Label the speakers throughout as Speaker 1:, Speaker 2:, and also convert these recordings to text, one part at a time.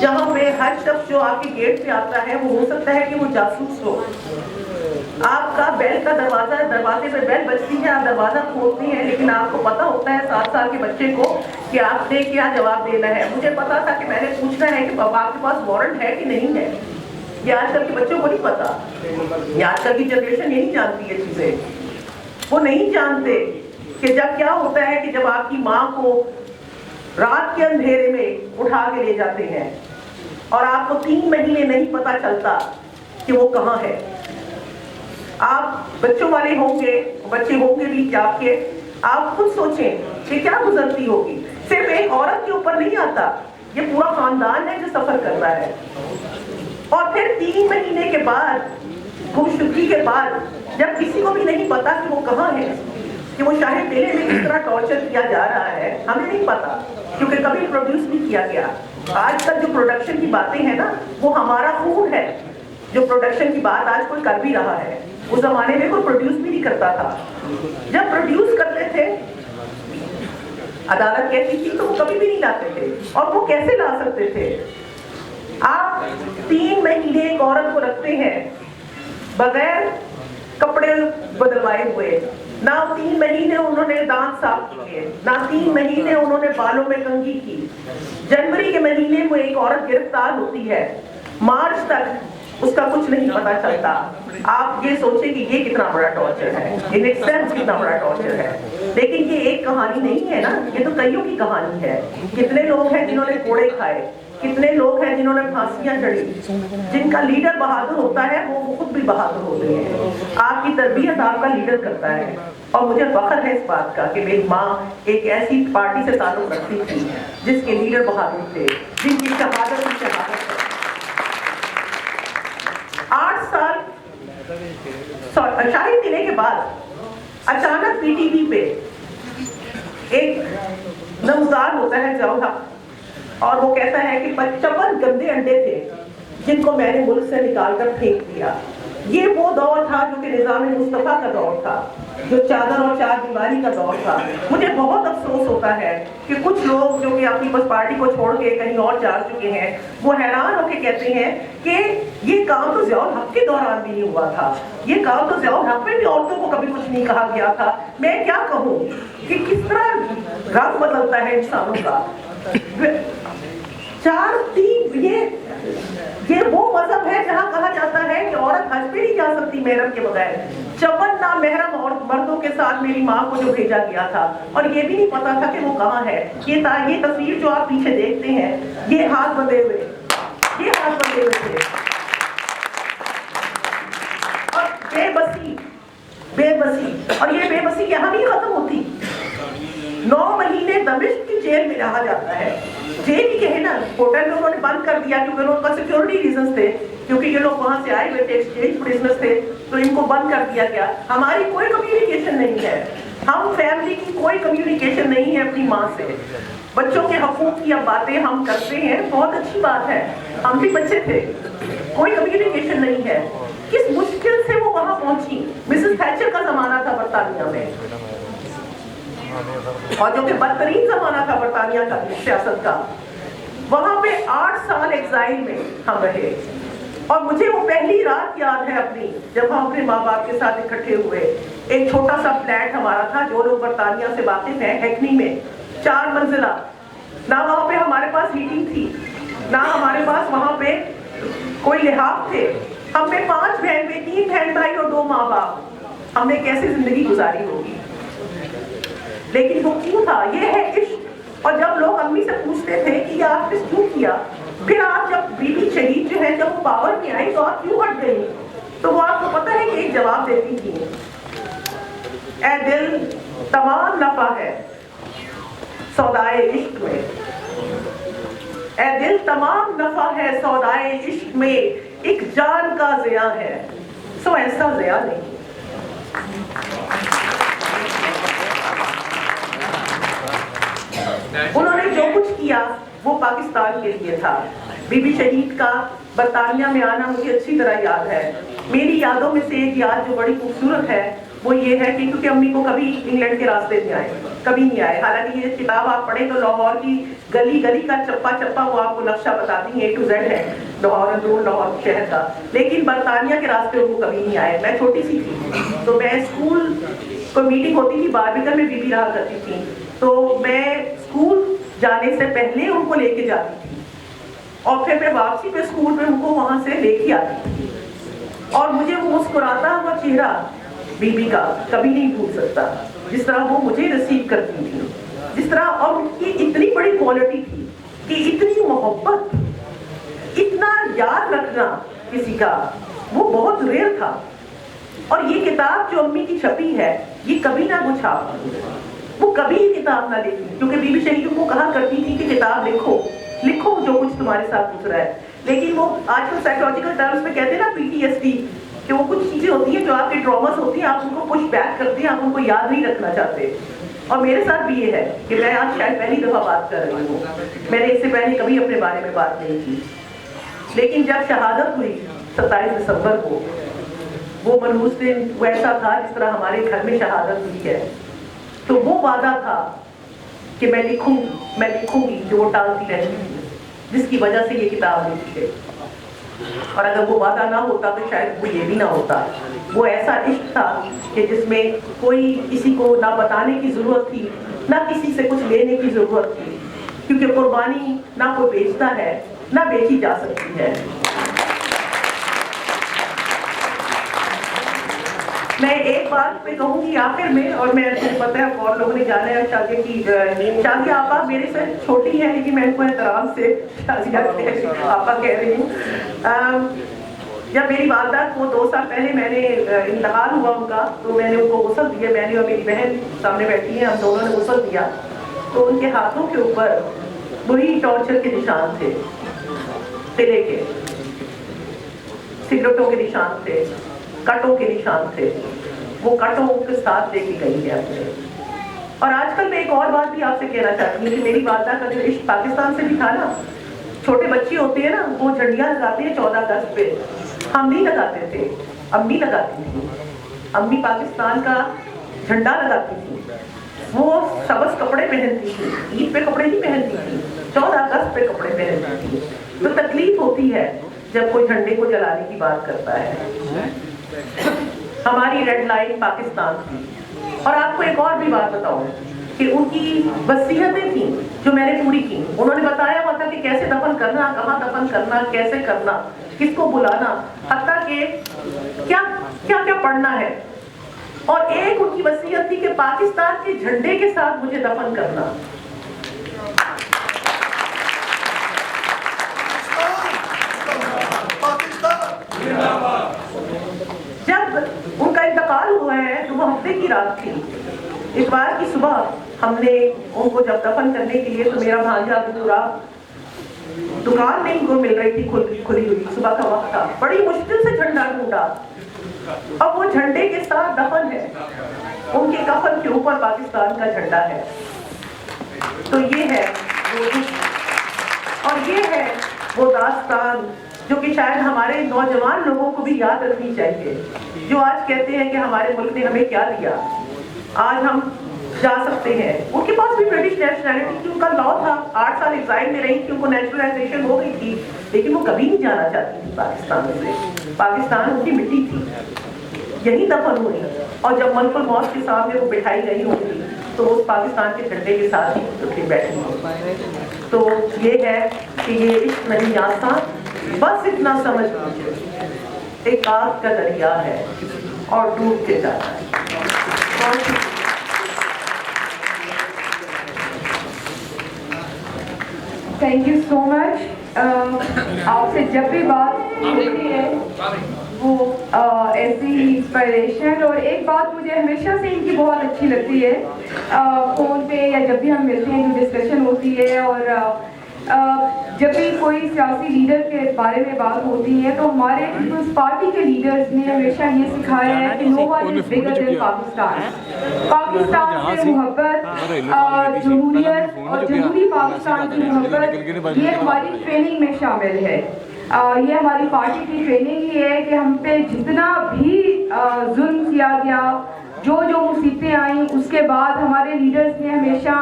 Speaker 1: جہاں پہ ہر شخص جو آپ کے گیٹ پہ آتا ہے وہ ہو سکتا ہے کہ وہ جاسوس ہو. آپ کا بیل کا دروازے پہ بیل بجتی ہے, آپ دروازہ کھولتے ہیں, لیکن آپ کو پتا ہوتا ہے 7 سال کے بچے کو کہ آپ نے کیا جواب دینا ہے. مجھے پتا تھا کہ میں نے پوچھنا ہے کہ بابا آپ کے پاس وارنٹ ہے کہ نہیں ہے. یہ آج کل کے بچوں کو نہیں پتا. یہ آج کل کی جنریشن یہ نہیں جانتی یہ چیزیں. وہ نہیں جانتے کہ جب کیا ہوتا ہے کہ جب آپ کی ماں کو رات کے اندھیرے میں اٹھا کے لے جاتے ہیں اور آپ کو 3 مہینے نہیں پتا چلتا کہ وہ کہاں ہے. آپ بچوں والے ہوں گے, بچے ہوں گے بھی کیا کے, آپ خود سوچیں کہ کیا گزرتی ہوگی. صرف ایک عورت کے اوپر نہیں آتا, یہ پورا خاندان ہے جو سفر کرتا ہے. اور پھر 3 مہینے کے بعد, گمشدگی کے بعد, جب کسی کو بھی نہیں پتا کہ وہ کہاں ہے, کہ وہ شاہد میلے میں کس طرح ٹارچر کیا جا رہا ہے, ہمیں نہیں پتا کیونکہ کبھی پروڈیوس نہیں کیا گیا. آج تک جو پروڈکشن کی باتیں ہیں نا وہ ہمارا خون ہے. جو پروڈکشن کی بات آج کوئی کر بھی رہا ہے, اس زمانے میں کوئی پروڈیوس بھی نہیں کرتا تھا. جب پروڈیوس کرتے تھے عدالت کہتی تھی تو وہ کبھی بھی نہیں لاتے تھے. اور وہ کیسے لا سکتے تھے؟ آپ 3 مہینے ایک عورت کو رکھتے ہیں بغیر کپڑے بدلوائے ہوئے, نہ 3 مہینے انہوں نے دانت صاف کیے, نہ 3 مہینے انہوں نے بالوں میں کنگھی کی. جنوری کے مہینے میں ایک عورت گرفتار ہوتی ہے, مارچ تک اس کا کچھ نہیں پتا چلتا. آپ یہ سوچیں کہ یہ کتنا بڑا ٹارچر ہے, ان ایک سینس کتنا بڑا ٹارچر ہے. لیکن یہ ایک کہانی نہیں ہے نا, یہ تو کئیوں کی کہانی ہے. کتنے لوگ ہیں جنہوں نے کوڑے کھائے, کتنے لوگ ہیں جنہوں نے پھانسیاں چڑھی. جن کا لیڈر بہادر ہوتا ہے وہ خود بھی بہادر ہوتے ہیں. آپ کی تربیت آپ کا لیڈر کرتا ہے. اور مجھے فخر ہے اس بات کا کہ میری ماں ایک ایسی پارٹی سے تعلق رکھتی تھی جس کے لیڈر بہادر تھے, جن کی شہادت کی شہادت ہے. 8 سال شاہد ملے کے بعد اچانک پی ٹی وی پہ ایک نمودار ہوتا ہے ضیاء الحق, اور وہ کہتا ہے کہ 55 گندے انڈے تھے جن کو میں نے ملک سے نکال کر پھینک دیا. یہ وہ دور تھا جو کہ نظام مصطفیٰ کا دور تھا, جو چادر اور 4 دیواری کا دور تھا. مجھے بہت افسوس ہوتا ہے کہ کچھ لوگ جو کہ اپنی بس پارٹی کو چھوڑ کے کہیں اور جا چکے ہیں, وہ حیران ہو کے کہتے ہیں کہ یہ کام تو ضیاء الحق کے دوران بھی نہیں ہوا تھا, یہ کام تو ضیاء الحق میں بھی عورتوں کو کبھی کچھ نہیں کہا گیا تھا. میں کیا کہوں کہ کس طرح رنگ بدلتا ہے انسانوں کا. 4-3 یہ وہ مذہب ہے جہاں کہا جاتا ہے کہ عورت حج پہ نہیں جا سکتی محرم کے بغیر. 54 نامحرم اور مردوں کے ساتھ میری ماں کو جو بھیجا گیا تھا, اور یہ بھی نہیں پتا تھا کہ وہ کہاں ہے. یہ تصویر جو آپ پیچھے دیکھتے ہیں, یہ ہاتھ بندھے ہوئے تھے. اور بے بسی, اور یہ بے بسی یہاں نہیں ختم ہوتی. 9 مہینے دمشق کی جیل میں رہا جاتا ہے. جیل ہی کہے نا, ہوٹل میں انہوں نے بند کر دیا کیونکہ ان کا سیکیورٹی ریزنز تھے, کیونکہ یہ لوگ وہاں سے آئے ہوئے تھے, ایکسچینج پرزنرز تھے, تو ان کو بند کر دیا گیا. ہماری کوئی کمیونیکیشن نہیں ہے, ہم فیملی کی کوئی کمیونیکیشن نہیں ہے اپنی ماں سے. بچوں کے حقوق کی اب باتیں ہم کرتے ہیں, بہت اچھی بات ہے, ہم بھی بچے تھے, کوئی کمیونیکیشن نہیں ہے. کس مشکل سے وہ وہاں پہنچی. مسز تھیچر کا زمانہ تھا برطانیہ میں, اور جو کہ بدترین زمانہ تھا برطانیہ کا سیاست کا. وہاں پہ 8 سال ایگزائل میں ہم رہے. اور مجھے وہ پہلی رات یاد ہے اپنی, جب ہم اپنے ماں باپ کے ساتھ اکٹھے ہوئے. ایک چھوٹا سا فلیٹ ہمارا تھا, جو لوگ برطانیہ سے واقف ہیں, ہیکنی میں, 4 منزلہ. نہ وہاں پہ ہمارے پاس ہیٹنگ تھی, نہ ہمارے پاس وہاں پہ کوئی لحاظ تھے. ہم نے 5 بہن بیٹی, 3 بہن بھائی اور 2 ماں باپ. ہم نے کیسے زندگی گزاری ہوگی. لیکن وہ کیوں تھا, یہ ہے عشق. اور جب لوگ امی سے پوچھتے تھے کہ یہ آپ نے کیوں کیا, پھر آپ جب بی بی شہید جو ہے جب وہ پاور میں آئی تو آپ کیوں ہٹ گئی, تو وہ آپ کو پتہ ہے کہ ایک جواب دیتی تھی, اے دل تمام نفع ہے سودائے عشق میں, اے دل تمام نفع ہے سودائے عشق میں, ایک جان کا ضیاء ہے سو ایسا ضیاء نہیں. انہوں نے جو کچھ کیا وہ پاکستان کے لیے تھا. بی بی شہید کا برطانیہ میں آنا مجھے اچھی طرح یاد ہے. میری یادوں میں سے ایک یاد جو بڑی خوبصورت ہے وہ یہ ہے کہ کیونکہ امی کو کبھی انگلینڈ کے راستے نہیں آئے, کبھی نہیں آئے. حالانکہ یہ کتاب آپ پڑھیں تو لاہور کی گلی گلی کا چپا چپا وہ آپ کو نقشہ بتاتی ہیں, A to Z ہے لاہور اندرون لاہور شہر کا, لیکن برطانیہ کے راستے وہ کبھی نہیں آئے. میں چھوٹی سی تھی تو میں اسکول کو میٹنگ ہوتی تھی باربیکن میں, بیوی رہا کرتی تھی, تو میں اسکول جانے سے پہلے ان کو لے کے جاتی تھی اور پھر میں واپسی پہ اسکول میں ان کو وہاں سے لے کے آتی تھی, اور مجھے وہ مسکراتا ہوا چہرہ بیوی کا کبھی نہیں بھول سکتا, جس طرح وہ مجھے ریسیو کرتی تھی, جس طرح, اور ان کی اتنی بڑی کوالٹی تھی کہ اتنی محبت, اتنا یاد رکھنا کسی کا, وہ بہت ریئر تھا. اور یہ کتاب جو امی کی چھپی ہے یہ کبھی نہ وہ چھاپتی, وہ کبھی یہ کتاب نہ لیتی, کیونکہ بی بی شہید کو کہا کرتی تھی کہ کتاب لکھو لکھو جو کچھ تمہارے ساتھ گزرا ہے. لیکن وہ آج کل سائیکولوجیکل ٹرمز میں کہتے ہیں نا PTSD, کہ وہ کچھ چیزیں ہوتی ہیں جو آپ کے ٹراماز ہوتی ہیں, آپ ان کو پش بیک کرتے ہیں, آپ ان کو یاد نہیں رکھنا چاہتے. اور میرے ساتھ بھی یہ ہے کہ میں آج شاید پہلی دفعہ بات کر رہی ہوں, میں نے اس سے پہلے کبھی اپنے بارے میں بات نہیں کی, لیکن جب شہادت ہوئی 27 دسمبر کو, وہ منحوس دن ویسا تھا جس طرح ہمارے گھر میں شہادت ہوئی ہے, تو وہ وعدہ تھا کہ میں لکھوں گی جو وہ ٹالتی رہتی تھی, جس کی وجہ سے یہ کتاب لکھی ہے. اور اگر وہ وعدہ نہ ہوتا تو شاید وہ یہ بھی نہ ہوتا. وہ ایسا عشق تھا کہ جس میں کوئی کسی کو نہ بتانے کی ضرورت تھی, نہ کسی سے کچھ لینے کی ضرورت تھی, کیونکہ قربانی نہ کوئی بیچتا ہے نہ بیچی جا سکتی ہے. میں ایک بات پہ کہوں گی آخر میں, اور میں مجھے پتہ ہے اور لوگوں نے جانا ہے شازیہ آپا میرے سے چھوٹی ہے, لیکن میں ان کو احترام سے شازیہ آپا کہہ رہی ہوں. جب میری والدہ کو 2 سال پہلے میں نے انتقال ہوا ان کا, تو میں نے ان کو غسل دیا, میں نے اور میری بہن سامنے بیٹھی ہیں, ہم دونوں نے غسل دیا, تو ان کے ہاتھوں کے اوپر وہی ٹارچر کے نشان تھے, قلعے کے, سگریٹوں کے نشان تھے, کٹوں کے نشان تھے, وہ کٹوں کے ساتھ لے کے گئی ہے اپنے. اور آج کل میں ایک اور بات بھی آپ سے کہنا چاہتی ہوں کہ میری والدہ کا جو عشق پاکستان سے بھی تھا نا, چھوٹے بچے ہوتے ہیں نا وہ جھنڈیاں لگاتے ہیں 14 اگست پہ, ہم نہیں لگاتے تھے, امی لگاتی تھی, امی پاکستان کا جھنڈا لگاتی تھی, وہ سبز کپڑے پہنتی تھی, عید پہ کپڑے نہیں پہنتی تھی, 14 اگست پہ کپڑے پہنتی تھی. تو تکلیف ہوتی ہے جب کوئی جھنڈے کو جلانے کی بات کرتا ہے. ہماری ریڈ لائن پاکستان تھی. اور آپ کو ایک اور بھی بات بتاؤں کہ ان کی وصیتیں تھیں جو میں نے پوری کی. انہوں نے بتایا ہوا تھا کہ کیسے دفن کرنا, کہاں دفن کرنا, کیسے کرنا, کس کو بلانا, حتیٰ کہ کیا کیا پڑھنا ہے. اور ایک ان کی وصیت تھی کہ پاکستان کے جھنڈے کے ساتھ مجھے دفن کرنا. جب ان کا انتقال ہوا ہے تو وہ ہفتے کی رات تھی, اتوار کی صبح ہم نے ان کو جب دفن کرنے کے لیے, تو میرا بھانجا پورا دکان نہیں کو مل رہی تھی کھلی ہوئی, صبح کا وقت تھا, بڑی مشکل سے جھنڈا ڈھونڈا, اب وہ جھنڈے کے ساتھ دفن ہے, ان کے کفن کے اوپر پاکستان کا جھنڈا ہے. تو یہ ہے اور یہ ہے وہ داستان جو کہ شاید ہمارے نوجوان لوگوں کو بھی یاد رکھنی چاہیے, جو آج کہتے ہیں کہ ہمارے ملک نے ہمیں کیا دیا, آج ہم جا سکتے ہیں. ان کے پاس بھی برٹش نیشنلٹی کی, ان کا لا تھا, 8 سال ایگزائل میں رہی تھی, ان کو نیچرلائزیشن ہو گئی تھی, لیکن وہ کبھی نہیں جانا چاہتی تھی پاکستان سے. پاکستان ان کی مٹی تھی, یہی دفن ہوئی, اور جب ملک الموت کے سامنے وہ بٹھائی گئی ہوگی تو اس پاکستان کے جھنڈے کے ساتھ ہی اٹھے بیٹھی ہوگی. تو یہ ہے کہ یہ عشق نہیں آسان, بس اتنا سمجھ لیجیے ایک آگ کا دریا ہے اور ڈوب کے جاتا ہے.
Speaker 2: تھینک یو سو مچ. آپ سے جب بھی بات ہوتی ہے وہ ایسی انسپائریشن, اور ایک بات مجھے ہمیشہ سے ان کی بہت اچھی لگتی ہے, فون پہ یا جب بھی ہم ملتے ہیں جو ڈسکشن ہوتی ہے, اور جب بھی کوئی سیاسی لیڈر کے بارے میں بات ہوتی ہے تو ہمارے پیپلز پارٹی کے لیڈرز نے ہمیشہ یہ سکھایا ہے کہ نو ون از بگر دین پاکستان. پاکستان سے محبت, جمہوریت اور جمہوری پاکستان کی محبت, یہ ہماری ٹریننگ میں شامل ہے. یہ ہماری پارٹی کی ٹریننگ ہی ہے کہ ہم پہ جتنا بھی ظلم کیا گیا, جو مصیبتیں آئیں, اس کے بعد ہمارے لیڈرز نے ہمیشہ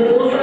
Speaker 1: 200